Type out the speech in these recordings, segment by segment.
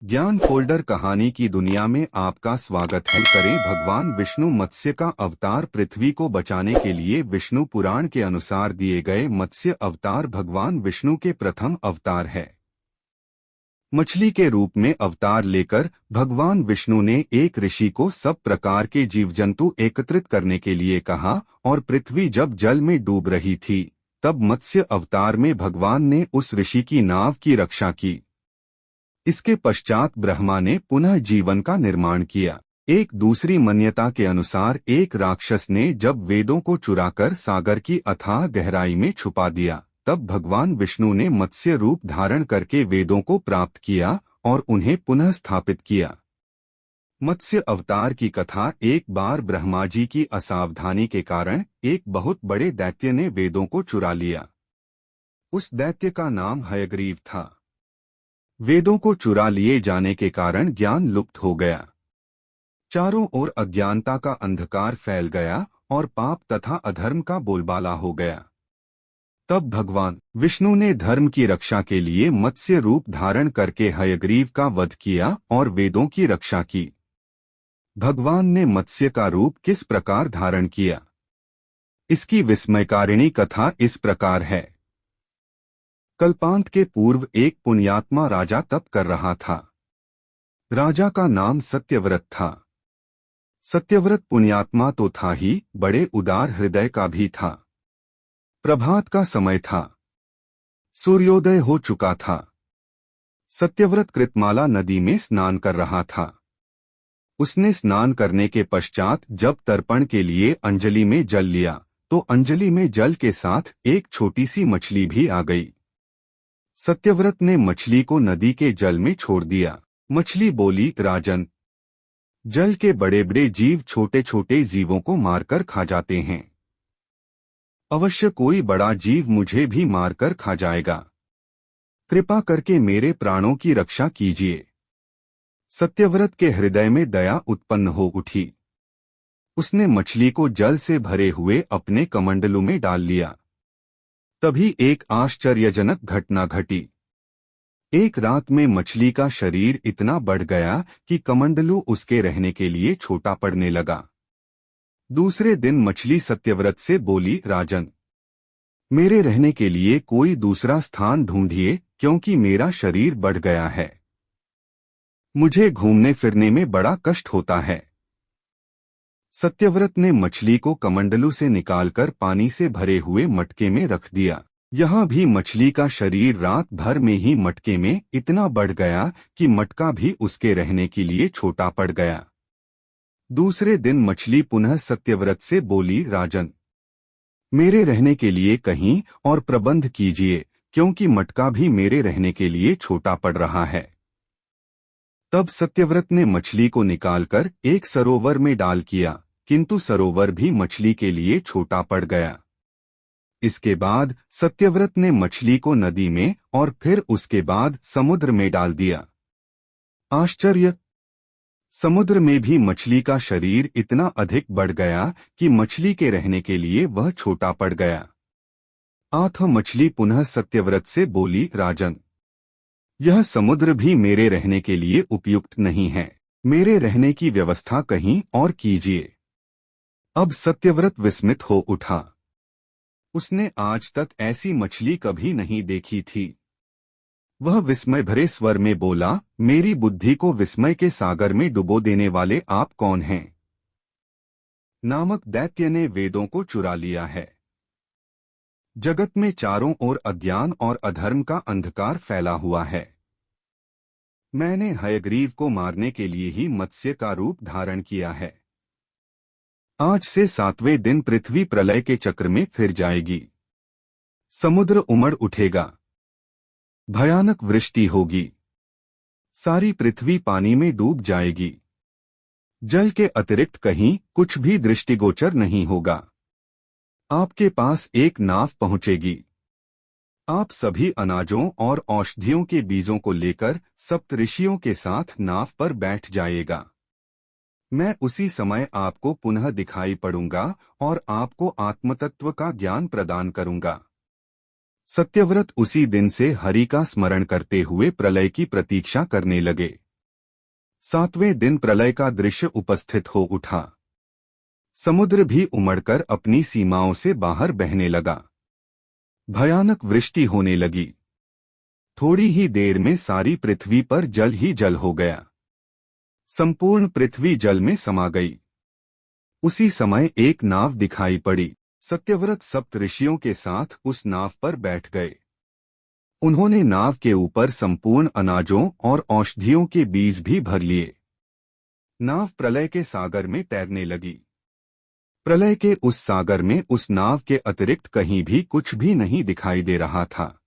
ज्ञान फोल्डर कहानी की दुनिया में आपका स्वागत है। करें भगवान विष्णु मत्स्य का अवतार पृथ्वी को बचाने के लिए। विष्णु पुराण के अनुसार दिए गए मत्स्य अवतार भगवान विष्णु के प्रथम अवतार है। मछली के रूप में अवतार लेकर भगवान विष्णु ने एक ऋषि को सब प्रकार के जीव जंतु एकत्रित करने के लिए कहा और पृथ्वी जब जल में डूब रही थी तब मत्स्य अवतार में भगवान ने उस ऋषि की नाव की रक्षा की। इसके पश्चात ब्रह्मा ने पुनः जीवन का निर्माण किया। एक दूसरी मान्यता के अनुसार एक राक्षस ने जब वेदों को चुराकर सागर की अथाह गहराई में छुपा दिया तब भगवान विष्णु ने मत्स्य रूप धारण करके वेदों को प्राप्त किया और उन्हें पुनः स्थापित किया। मत्स्य अवतार की कथा। एक बार ब्रह्मा जी की असावधानी के कारण एक बहुत बड़े दैत्य ने वेदों को चुरा लिया। उस दैत्य का नाम हयग्रीव था। वेदों को चुरा लिए जाने के कारण ज्ञान लुप्त हो गया। चारों ओर अज्ञानता का अंधकार फैल गया और पाप तथा अधर्म का बोलबाला हो गया। तब भगवान विष्णु ने धर्म की रक्षा के लिए मत्स्य रूप धारण करके हयग्रीव का वध किया और वेदों की रक्षा की। भगवान ने मत्स्य का रूप किस प्रकार धारण किया, इसकी विस्मयकारिणी कथा इस प्रकार है। कल्पांत के पूर्व एक पुण्यात्मा राजा तप कर रहा था। राजा का नाम सत्यव्रत था। सत्यव्रत पुण्यात्मा तो था ही, बड़े उदार हृदय का भी था। प्रभात का समय था। सूर्योदय हो चुका था। सत्यव्रत कृतमाला नदी में स्नान कर रहा था। उसने स्नान करने के पश्चात जब तर्पण के लिए अंजलि में जल लिया तो अंजलि में जल के साथ एक छोटी सी मछली भी आ गई। सत्यव्रत ने मछली को नदी के जल में छोड़ दिया। मछली बोली, राजन, जल के बड़े बड़े जीव छोटे छोटे जीवों को मारकर खा जाते हैं। अवश्य कोई बड़ा जीव मुझे भी मारकर खा जाएगा। कृपा करके मेरे प्राणों की रक्षा कीजिए। सत्यव्रत के हृदय में दया उत्पन्न हो उठी। उसने मछली को जल से भरे हुए अपने कमंडलू में डाल लिया। तभी एक आश्चर्यजनक घटना घटी। एक रात में मछली का शरीर इतना बढ़ गया कि कमंडलू उसके रहने के लिए छोटा पड़ने लगा। दूसरे दिन मछली सत्यव्रत से बोली, राजन, मेरे रहने के लिए कोई दूसरा स्थान ढूंढिए क्योंकि मेरा शरीर बढ़ गया है। मुझे घूमने फिरने में बड़ा कष्ट होता है। सत्यव्रत ने मछली को कमंडलू से निकालकर पानी से भरे हुए मटके में रख दिया। यहाँ भी मछली का शरीर रात भर में ही मटके में इतना बढ़ गया कि मटका भी उसके रहने के लिए छोटा पड़ गया। दूसरे दिन मछली पुनः सत्यव्रत से बोली, राजन, मेरे रहने के लिए कहीं और प्रबंध कीजिए क्योंकि मटका भी मेरे रहने के लिए छोटा पड़ रहा है। तब सत्यव्रत ने मछली को निकालकर एक सरोवर में डाल किया, किंतु सरोवर भी मछली के लिए छोटा पड़ गया। इसके बाद सत्यव्रत ने मछली को नदी में और फिर उसके बाद समुद्र में डाल दिया। आश्चर्य! समुद्र में भी मछली का शरीर इतना अधिक बढ़ गया कि मछली के रहने के लिए वह छोटा पड़ गया। आठ मछली पुनः सत्यव्रत से बोली, राजन, यह समुद्र भी मेरे रहने के लिए उपयुक्त नहीं है। मेरे रहने की व्यवस्था कहीं और कीजिए। अब सत्यव्रत विस्मित हो उठा। उसने आज तक ऐसी मछली कभी नहीं देखी थी। वह विस्मय भरे स्वर में बोला, मेरी बुद्धि को विस्मय के सागर में डुबो देने वाले आप कौन हैं? नामक दैत्य ने वेदों को चुरा लिया है। जगत में चारों ओर अज्ञान और अधर्म का अंधकार फैला हुआ है। मैंने हयग्रीव को मारने के लिए ही मत्स्य का रूप धारण किया है। आज से 7वें दिन पृथ्वी प्रलय के चक्र में फिर जाएगी। समुद्र उमड़ उठेगा। भयानक वृष्टि होगी। सारी पृथ्वी पानी में डूब जाएगी। जल के अतिरिक्त कहीं कुछ भी दृष्टिगोचर नहीं होगा। आपके पास एक नाव पहुंचेगी। आप सभी अनाजों और औषधियों के बीजों को लेकर सप्तऋषियों के साथ नाव पर बैठ जाएगा। मैं उसी समय आपको पुनः दिखाई पड़ूंगा और आपको आत्मतत्व का ज्ञान प्रदान करूंगा। सत्यव्रत उसी दिन से हरि का स्मरण करते हुए प्रलय की प्रतीक्षा करने लगे। सातवें दिन प्रलय का दृश्य उपस्थित हो उठा। समुद्र भी उमड़कर अपनी सीमाओं से बाहर बहने लगा। भयानक वृष्टि होने लगी। थोड़ी ही देर में सारी पृथ्वी पर जल ही जल हो गया। संपूर्ण पृथ्वी जल में समा गई। उसी समय एक नाव दिखाई पड़ी। सत्यव्रत सप्त ऋषियों के साथ उस नाव पर बैठ गए। उन्होंने नाव के ऊपर संपूर्ण अनाजों और औषधियों के बीज भी भर लिए। नाव प्रलय के सागर में तैरने लगी। प्रलय के उस सागर में उस नाव के अतिरिक्त कहीं भी कुछ भी नहीं दिखाई दे रहा था।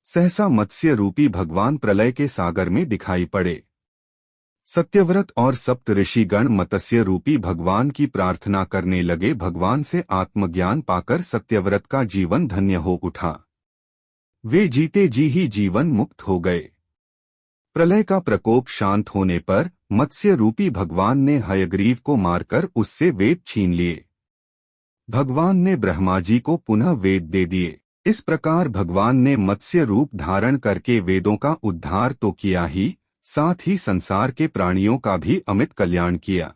सहसा मत्स्य रूपी भगवान प्रलय के सागर में दिखाई पड़े। सत्यव्रत और सप्त ऋषिगण मत्स्य रूपी भगवान की प्रार्थना करने लगे। भगवान से आत्मज्ञान पाकर सत्यव्रत का जीवन धन्य हो उठा। वे जीते जी ही जीवन मुक्त हो गए। प्रलय का प्रकोप शांत होने पर मत्स्य रूपी भगवान ने हयग्रीव को मारकर उससे वेद छीन लिए। भगवान ने ब्रह्मा जी को पुनः वेद दे दिए। इस प्रकार भगवान ने मत्स्य रूप धारण करके वेदों का उद्धार तो किया ही, साथ ही संसार के प्राणियों का भी अमित कल्याण किया।